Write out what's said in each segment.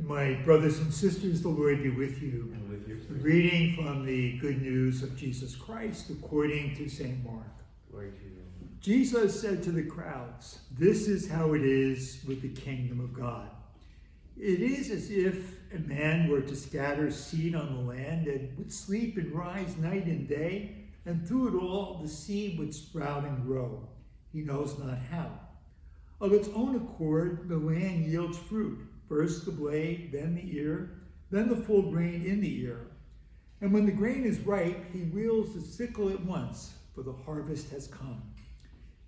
My brothers and sisters, the Lord be with you. And with your spirit. Reading from the good news of Jesus Christ according to St. Mark. Glory to you. Jesus said to the crowds, "This is how it is with the kingdom of God. It is as if a man were to scatter seed on the land and would sleep and rise night and day, and through it all the seed would sprout and grow. He knows not how. Of its own accord, the land yields fruit, first the blade, then the ear, then the full grain in the ear. And when the grain is ripe, he wields the sickle at once, for the harvest has come."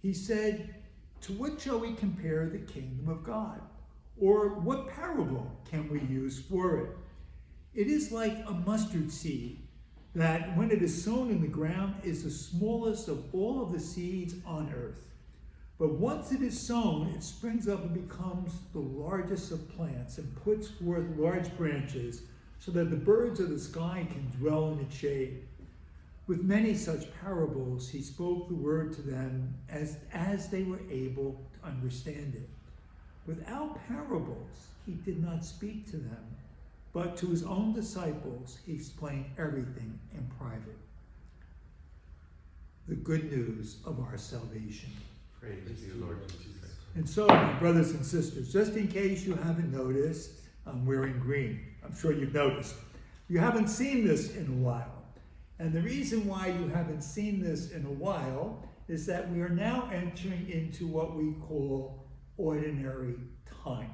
He said, "To what shall we compare the kingdom of God? Or what parable can we use for it? It is like a mustard seed, that when it is sown in the ground is the smallest of all of the seeds on earth. But once it is sown, it springs up and becomes the largest of plants and puts forth large branches so that the birds of the sky can dwell in its shade." With many such parables, he spoke the word to them as they were able to understand it. Without parables, he did not speak to them, but to his own disciples, he explained everything in private. The good news of our salvation. Praise to you, Lord Jesus. And so, my brothers and sisters, just in case you haven't noticed, I'm wearing green. I'm sure you've noticed. You haven't seen this in a while. And the reason why you haven't seen this in a while is that we are now entering into what we call ordinary time.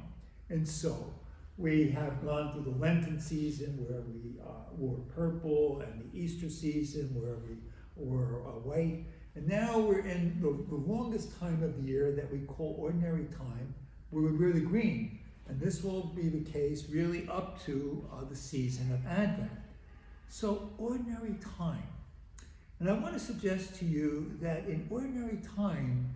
And so, we have gone through the Lenten season where we wore purple, and the Easter season where we wore white. And now we're in the longest time of the year that we call ordinary time, where we wear the green. And this will be the case really up to the season of Advent. So ordinary time. And I want to suggest to you that in ordinary time,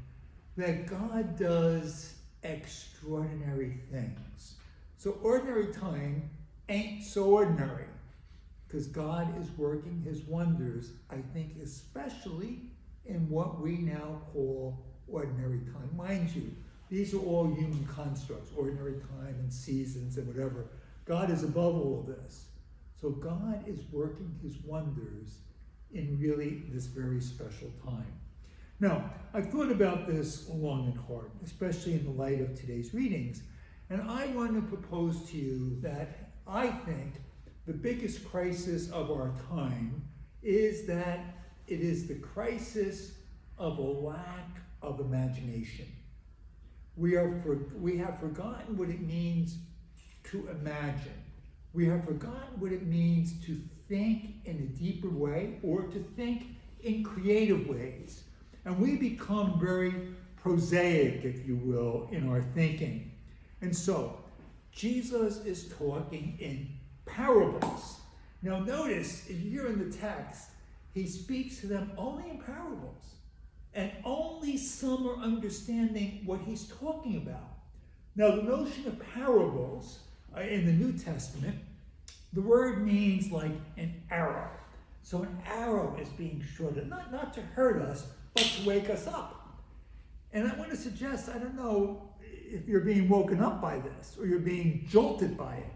that God does extraordinary things. So ordinary time ain't so ordinary, because God is working his wonders, I think, especially in what we now call ordinary time. Mind you, these are all human constructs, ordinary time and seasons and whatever. God is above all this. So God is working his wonders in really this very special time. Now, I've thought about this long and hard, especially in the light of today's readings, and I want to propose to you that I think the biggest crisis of our time is that it is the crisis of a lack of imagination. We have forgotten what it means to imagine. We have forgotten what it means to think in a deeper way or to think in creative ways. And we become very prosaic, if you will, in our thinking. And so, Jesus is talking in parables. Now notice, here in the text, he speaks to them only in parables. And only some are understanding what he's talking about. Now the notion of parables in the New Testament, the word means like an arrow. So an arrow is being shot at, not to hurt us, but to wake us up. And I want to suggest, I don't know if you're being woken up by this or you're being jolted by it,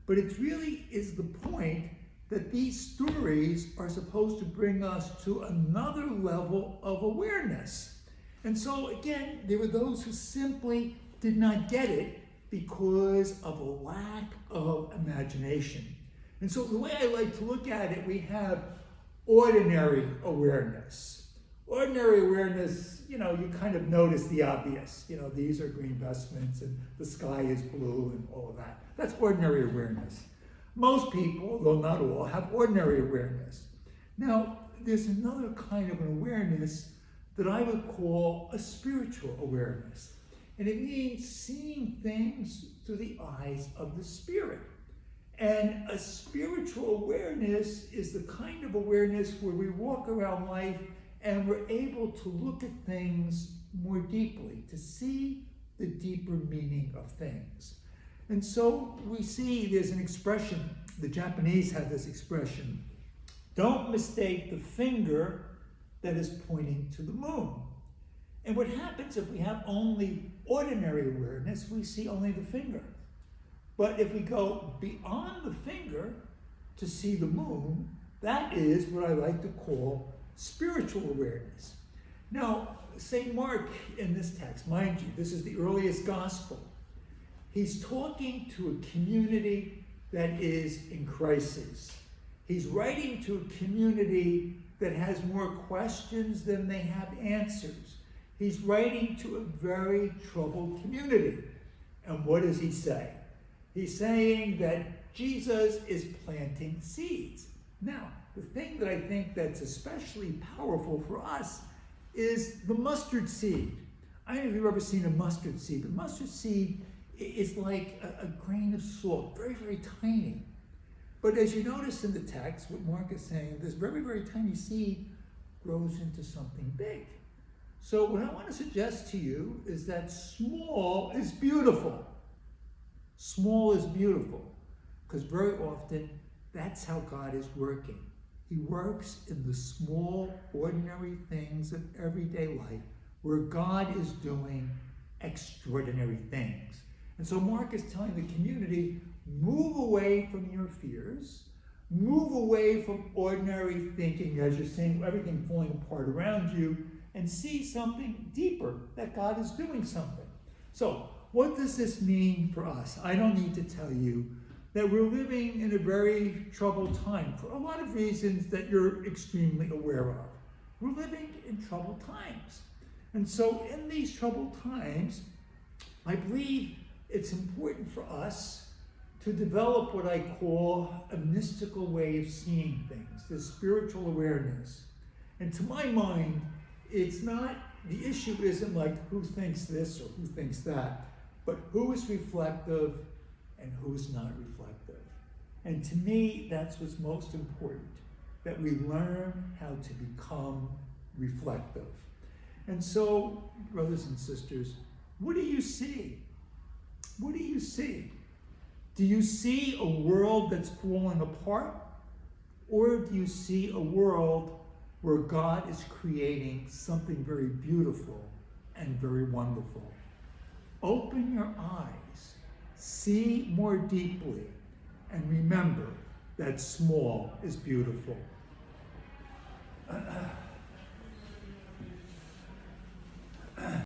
but it really is the point that these stories are supposed to bring us to another level of awareness. And so again, there were those who simply did not get it because of a lack of imagination. And so the way I like to look at it, we have ordinary awareness. Ordinary awareness, you kind of notice the obvious. These are green vestments and the sky is blue and all of that. That's ordinary awareness. Most people, though not all, have ordinary awareness. Now, there's another kind of an awareness that I would call a spiritual awareness. And it means seeing things through the eyes of the Spirit. And a spiritual awareness is the kind of awareness where we walk around life and we're able to look at things more deeply, to see the deeper meaning of things. And so we see there's an expression, the Japanese have this expression, don't mistake the finger that is pointing to the moon. And what happens if we have only ordinary awareness, we see only the finger. But if we go beyond the finger to see the moon, that is what I like to call spiritual awareness. Now, St. Mark in this text, mind you, this is the earliest gospel. He's talking to a community that is in crisis. He's writing to a community that has more questions than they have answers. He's writing to a very troubled community. And what does he say? He's saying that Jesus is planting seeds. Now, the thing that I think that's especially powerful for us is the mustard seed. I don't know if you've ever seen a mustard seed, but mustard seed is like a grain of salt, very, very tiny. But as you notice in the text, what Mark is saying, this very, very tiny seed grows into something big. So what I want to suggest to you is that small is beautiful. Small is beautiful, because very often that's how God is working. He works in the small, ordinary things of everyday life where God is doing extraordinary things. And so Mark is telling the community, move away from your fears, move away from ordinary thinking as you're seeing everything falling apart around you, and see something deeper, that God is doing something. So what does this mean for us? I don't need to tell you that we're living in a very troubled time for a lot of reasons that you're extremely aware of. We're living in troubled times. And so in these troubled times, I believe it's important for us to develop what I call a mystical way of seeing things, this spiritual awareness. And to my mind, it's not, the issue isn't like who thinks this or who thinks that, but who is reflective and who is not reflective. And to me, that's what's most important, that we learn how to become reflective. And so, brothers and sisters, what do you see? What do you see? Do you see a world that's falling apart? Or do you see a world where God is creating something very beautiful and very wonderful? Open your eyes, see more deeply, and remember that small is beautiful.